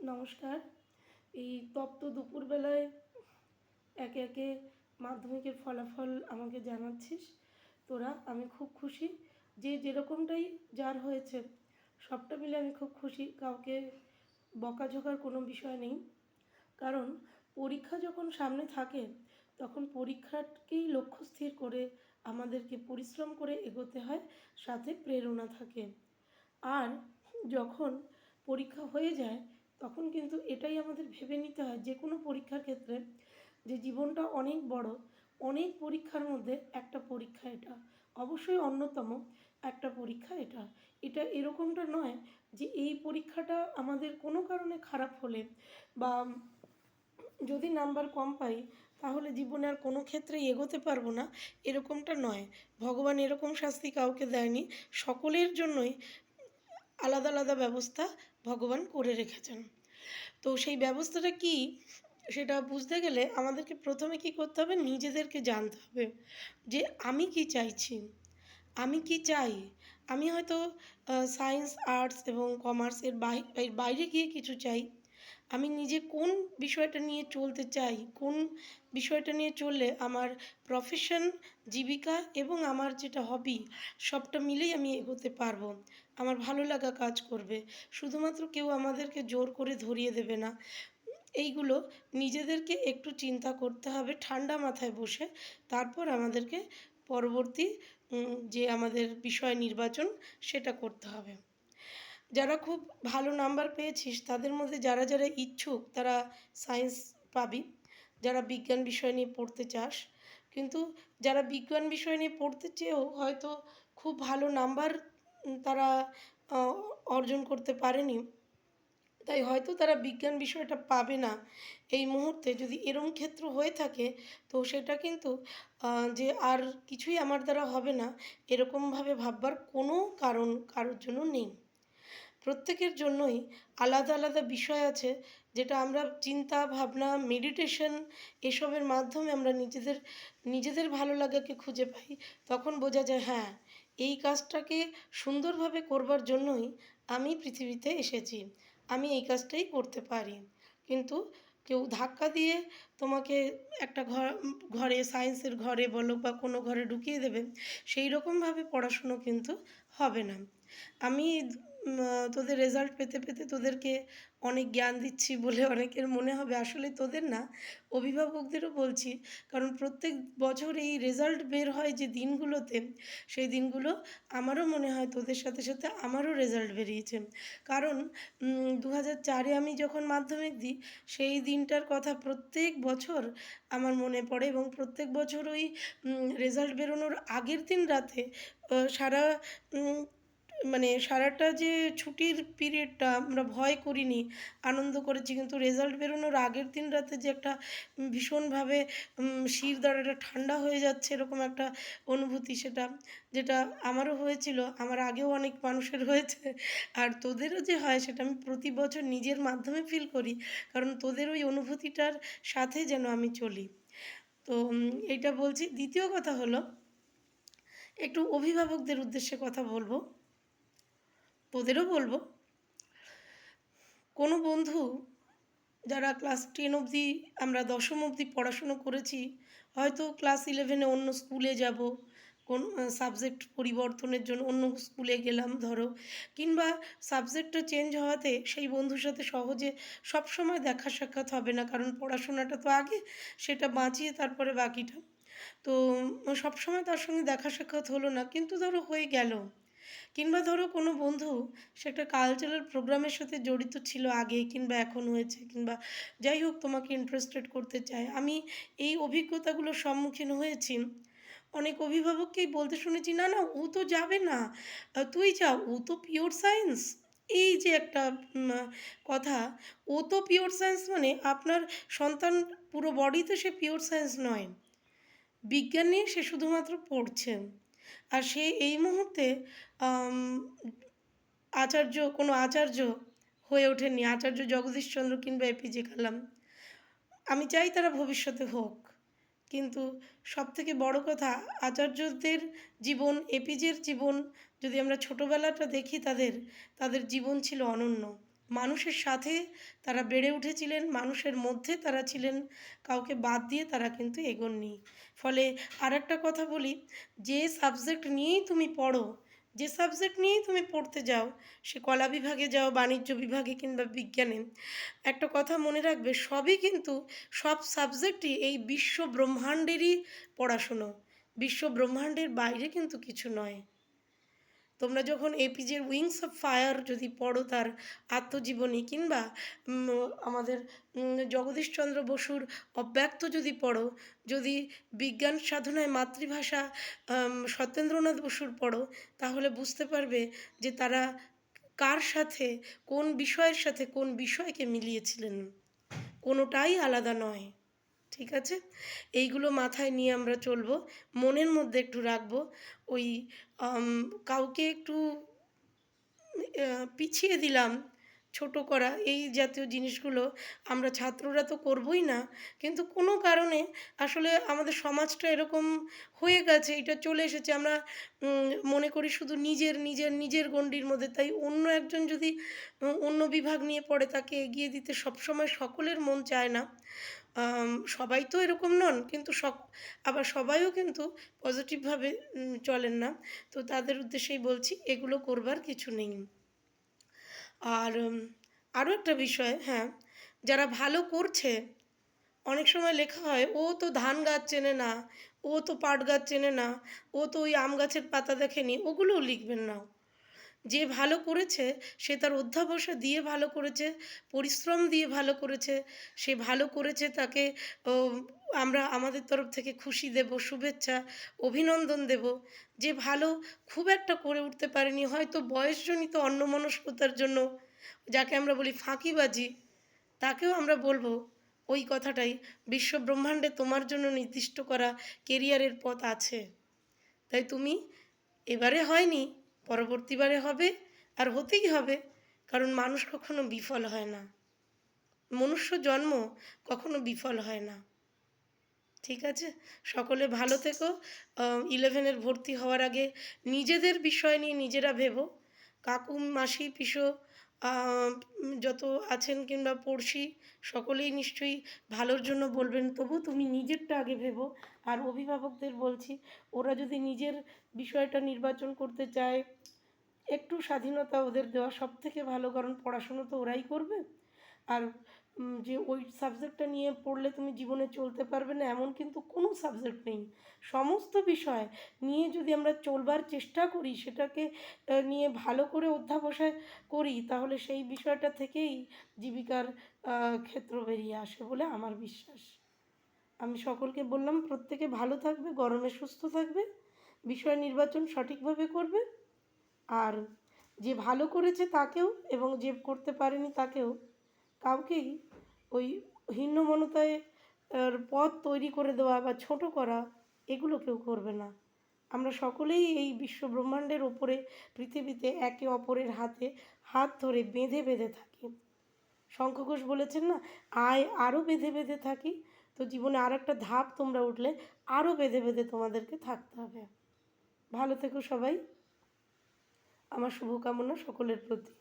নমস্কার। এই তপ্ত দুপুরবেলায় একে একে মাধ্যমিকের ফলাফল আমাকে জানাচ্ছিস তোরা। আমি খুব খুশি যে যেরকমটাই যার হয়েছে সবটা মিলে আমি খুব খুশি। কাউকে বকাঝকার কোনো বিষয় নেই, কারণ পরীক্ষা যখন সামনে থাকে তখন পরীক্ষাকেই লক্ষ্য স্থির করে আমাদেরকে পরিশ্রম করে এগোতে হয়, সাথে প্রেরণা থাকে। আর যখন পরীক্ষা হয়ে যায় তখন কিন্তু এটাই আমাদের ভেবে নিতে হয় যে কোনো পরীক্ষার ক্ষেত্রে, যে জীবনটা অনেক বড়, অনেক পরীক্ষার মধ্যে একটা পরীক্ষা এটা, অবশ্যই অন্যতম একটা পরীক্ষা এটা। এটা এরকমটা নয় যে এই পরীক্ষাটা আমাদের কোনো কারণে খারাপ হলে বা যদি নাম্বার কম পাই তাহলে জীবনে আর কোনো ক্ষেত্রেই এগোতে পারবো না, এরকমটা নয়। ভগবান এরকম শাস্তি কাউকে দেয়নি, সকলের জন্যই আলাদা আলাদা ব্যবস্থা ভগবান করে রেখেছেন। তো সেই ব্যবস্থাটা কি সেটা বুঝতে গেলে আমাদেরকে প্রথমে কি করতে হবে, নিজেদেরকে জানতে হবে যে আমি কি চাইছি, আমি কি চাই। আমি হয়তো সায়েন্স, আর্টস এবং কমার্স এর বাইরে গিয়ে কিছু চাই। আমি নিজে কোন বিষয়টা নিয়ে চলতে চাই, কোন বিষয়টা নিয়ে চললে আমার প্রফেশন, জীবিকা এবং আমার যেটা হবি সবটা মিলেই আমি এগোতে পারবো, আমার ভালো লাগা কাজ করবে। শুধুমাত্র কেউ আমাদেরকে জোর করে ধরিয়ে দেবে না। এইগুলো নিজেদেরকে একটু চিন্তা করতে হবে ঠান্ডা মাথায় বসে, তারপর আমাদেরকে পরবর্তী যে আমাদের বিষয় নির্বাচন সেটা করতে হবে। যারা খুব ভালো নাম্বার পেয়েছিস তাদের মধ্যে যারা যারা ইচ্ছুক তারা সায়েন্স পাবি, যারা বিজ্ঞান বিষয় নিয়ে পড়তে চাস। কিন্তু যারা বিজ্ঞান বিষয় নিয়ে পড়তে চেয়েও হয়তো খুব ভালো নাম্বার তারা অর্জন করতে পারেনি, তাই হয়তো তারা বিজ্ঞান বিষয়টা পাবে না এই মুহূর্তে। যদি এরম ক্ষেত্র হয়ে থাকে তো সেটা কিন্তু যে আর কিছুই আমার দ্বারা হবে না এরকমভাবে ভাববার কোনো কারণ কারোর জন্য নেই। প্রত্যেকের জন্যই আলাদা আলাদা বিষয় আছে, যেটা আমরা চিন্তা ভাবনা, মেডিটেশন এসবের মাধ্যমে আমরা নিজেদের ভালো লাগাকে খুঁজে পাই। তখন বোঝা যায় হ্যাঁ, এই কাজটাকে সুন্দরভাবে করবার জন্যই আমি পৃথিবীতে এসেছি, আমি এই কাজটাই করতে পারি। কিন্তু কেউ ধাক্কা দিয়ে তোমাকে একটা ঘরে, সায়েন্সের ঘরে বলো বা কোনো ঘরে ঢুকিয়ে দেবে, সেই রকমভাবে পড়াশুনো কিন্তু হবে না। আমি তোদের রেজাল্ট পেতে পেতে তোদেরকে অনেক জ্ঞান দিচ্ছি বলে অনেকের মনে হবে, আসলে তোদের না, অভিভাবকদেরও বলছি। কারণ প্রত্যেক বছর এই রেজাল্ট বের হয় যে দিনগুলোতে, সেই দিনগুলো আমারও মনে হয় তোদের সাথে সাথে আমারও রেজাল্ট বেরিয়েছে। কারণ 2004-এ আমি যখন মাধ্যমিক দিই সেই দিনটার কথা প্রত্যেক বছর আমার মনে পড়ে, এবং প্রত্যেক বছর ওই রেজাল্ট বেরোনোর আগের দিন রাতে সারা মানে সারাটা যে ছুটির পিরিয়ডটা আমরা ভয় করিনি, আনন্দ করেছি, কিন্তু রেজাল্ট বেরোনোর আগের দিন রাতে যে একটা ভীষণভাবে শির দাঁড়াটা ঠান্ডা হয়ে যাচ্ছে এরকম একটা অনুভূতি, সেটা যেটা আমারও হয়েছিল, আমার আগেও অনেক মানুষের হয়েছে, আর তোদেরও যে হয় সেটা আমি প্রতি বছর নিজের মাধ্যমে ফিল করি। কারণ তোদের ওই অনুভূতিটার সাথে যেন আমি চলি। তো এইটা বলছি। দ্বিতীয় কথা হলো, একটু অভিভাবকদের উদ্দেশ্যে কথা বলবো, তোদেরও বলবো। কোনো বন্ধু যারা ক্লাস 10 অবধি, আমরা দশম অবধি পড়াশুনো করেছি, হয়তো ক্লাস 11-এ অন্য স্কুলে যাব, কোন সাবজেক্ট পরিবর্তনের জন্য অন্য স্কুলে গেলাম ধরো, কিংবা সাবজেক্টটা চেঞ্জ হওয়াতে সেই বন্ধুর সাথে সহজে সবসময় দেখা সাক্ষাৎ হবে না, কারণ পড়াশোনাটা তো আগে, সেটা বাঁচিয়ে তারপরে বাকিটা। তো সবসময় তার সঙ্গে দেখা সাক্ষাৎ হলো না, কিন্তু ধরো হয়ে গেল। কিংবা ধরো কোনো বন্ধু সে একটা কালচারাল প্রোগ্রামের সাথে জড়িত ছিল আগে, কিংবা এখন হয়েছে, কিংবা যাই হোক তোমাকে ইন্টারেস্টেড করতে চায়। আমি এই অভিজ্ঞতাগুলোর সম্মুখীন হয়েছি। অনেক অভিভাবককেই বলতে শুনেছি, না না ও তো যাবে না, তুই যা, ও তো পিওর সায়েন্স। এই যে একটা কথা, ও তো পিওর সায়েন্স মানে আপনার সন্তান পুরো বডিতে সে পিওর সায়েন্স নয়, বিজ্ঞান নিয়ে সে শুধুমাত্র পড়ছে। আর সে এই মুহূর্তে কোনো আচার্য হয়ে ওঠেননি, আচার্য জগদীশচন্দ্র কিংবা এপিজে কালাম। আমি চাই তারা ভবিষ্যতে হোক, কিন্তু সবথেকে বড় কথা, আচার্যদের জীবন, এপিজের জীবন যদি আমরা ছোটোবেলাটা দেখি, তাদের জীবন ছিল অনন্য। মানুষের সাথে তারা বেড়ে উঠেছিলেন, মানুষের মধ্যে তারা ছিলেন, কাউকে বাদ দিয়ে তারা কিন্তু এগোননি। ফলে আর একটা কথা বলি, যে সাবজেক্ট নিয়েই তুমি পড়ো, যে সাবজেক্ট নিয়েই তুমি পড়তে যাও, সে কলা বিভাগে যাও, বাণিজ্য বিভাগে কিংবা বিজ্ঞানে, একটা কথা মনে রাখবে, সবই কিন্তু, সব সাবজেক্টই এই বিশ্ব ব্রহ্মাণ্ডেরই পড়াশুনো, বিশ্ব ব্রহ্মাণ্ডের বাইরে কিন্তু কিছু নয়। তোমরা যখন এপিজের উইংস অফ ফায়ার যদি পড়ো, তার আত্মজীবনী, কিংবা আমাদের জগদীশচন্দ্র বসুর অব্যক্ত যদি পড়ো, যদি বিজ্ঞান সাধনায় মাতৃভাষা সত্যেন্দ্রনাথ বসুর পড়ো, তাহলে বুঝতে পারবে যে তারা কার সাথে, কোন বিষয়ের সাথে কোন বিষয়কে মিলিয়েছিলেন। কোনোটাই আলাদা নয়। ঠিক আছে, এইগুলো মাথায় নিয়ে আমরা চলবো, মনের মধ্যে একটু রাখবো। ওই কাউকে একটু পিছিয়ে দিলাম, ছোট করা, এই জাতীয় জিনিসগুলো আমরা ছাত্ররা তো করবই না, কিন্তু কোনো কারণে আসলে আমাদের সমাজটা এরকম হয়ে গেছে, এটা চলে এসেছে, আমরা মনে করি শুধু নিজের নিজের নিজের গণ্ডির মধ্যে, তাই অন্য একজন যদি অন্য বিভাগ নিয়ে পড়ে, তাকে এগিয়ে দিতে সবসময় সকলের মন চায় না। সবাই তো এরকম নন, কিন্তু আবার সবাইও কিন্তু পজিটিভভাবে চলেন না। তো তাদের উদ্দেশ্যেই বলছি, এগুলো করবার কিছু নেই। আর আরও একটা বিষয়, হ্যাঁ, যারা ভালো করছে, অনেক সময় লেখা হয় ও তো ধান গাছ চেনে না, ও তো পাট গাছ চেনে না, ও তো ওই আম গাছের পাতা দেখেনি, ওগুলোও লিখবেন না। যে ভালো করেছে সে তার অধ্যাবসা দিয়ে ভালো করেছে, পরিশ্রম দিয়ে ভালো করেছে, সে ভালো করেছে, তাকে আমরা আমাদের তরফ থেকে খুশি দেব, শুভেচ্ছা, অভিনন্দন দেব। যে ভালো খুব একটা করে উঠতে পারেনি, হয়তো বয়সজনিত অন্যমনস্কতার জন্য, যাকে আমরা বলি ফাঁকিবাজি, তাকেও আমরা বলবো ওই কথাটাই, বিশ্ব ব্রহ্মাণ্ডে তোমার জন্য নির্দিষ্ট করা কেরিয়ারের পথ আছে। তাই তুমি এবারে হয়নি, পরবর্তীবারে হবে, আর হতেই হবে, কারণ মানুষ কখনো বিফল হয় না, মনুষ্য জন্ম কখনো বিফল হয় না। ঠিক আছে, সকলে ভালো থেকো। 11-এর ভর্তি হওয়ার আগে নিজেদের বিষয় নিয়ে নিজেরা ভেবো। কাকু, মাসি, পিসো যত আছেন কিংবা পড়শি, সকলেই নিশ্চয়ই ভালোর জন্য বলবেন, তবু তুমি নিজেরটা আগে ভেবো। আর অভিভাবকদের বলছি, ওরা যদি নিজের বিষয়টা নির্বাচন করতে চায়, একটু স্বাধীনতা ওদের দেওয়া সব থেকে ভালো, কারণ পড়াশুনো তো ওরাই করবে। আর যে ওই সাবজেক্টটা নিয়ে পড়লে তুমি জীবনে চলতে পারবে না, এমন কিন্তু কোনো সাবজেক্ট নেই। সমস্ত বিষয় নিয়ে যদি আমরা চলবার চেষ্টা করি, সেটাকে নিয়ে ভালো করে অধ্যাবসায় করি, তাহলে সেই বিষয়টা থেকেই জীবিকার ক্ষেত্র বেরিয়ে আসে বলে আমার বিশ্বাস। আমি সকলকে বললাম, প্রত্যেকে ভালো থাকবে, গরমে সুস্থ থাকবে, বিষয় নির্বাচন সঠিকভাবে করবে, আর যে ভালো করেছে তাকেও, এবং যে করতে পারেনি তাকেও, কাউকেই ওই হীনমন্যতায় পথ তৈরি করে দেওয়া বা ছোট করা, এগুলো কেউ করবে না। আমরা সকলেই এই বিশ্ব ব্রহ্মাণ্ডের ওপরে, পৃথিবীতে একে অপরের হাতে হাত ধরে বেঁধে বেঁধে থাকি। শঙ্খ ঘোষ বলেছেন না, আয় আরও বেঁধে বেঁধে থাকি। তো জীবনে আর একটা ধাপ তোমরা উঠলে আরও বেঁধে বেঁধে তোমাদেরকে থাকতে হবে। ভালো থেকো সবাই, আমার শুভকামনা সকলের প্রতি।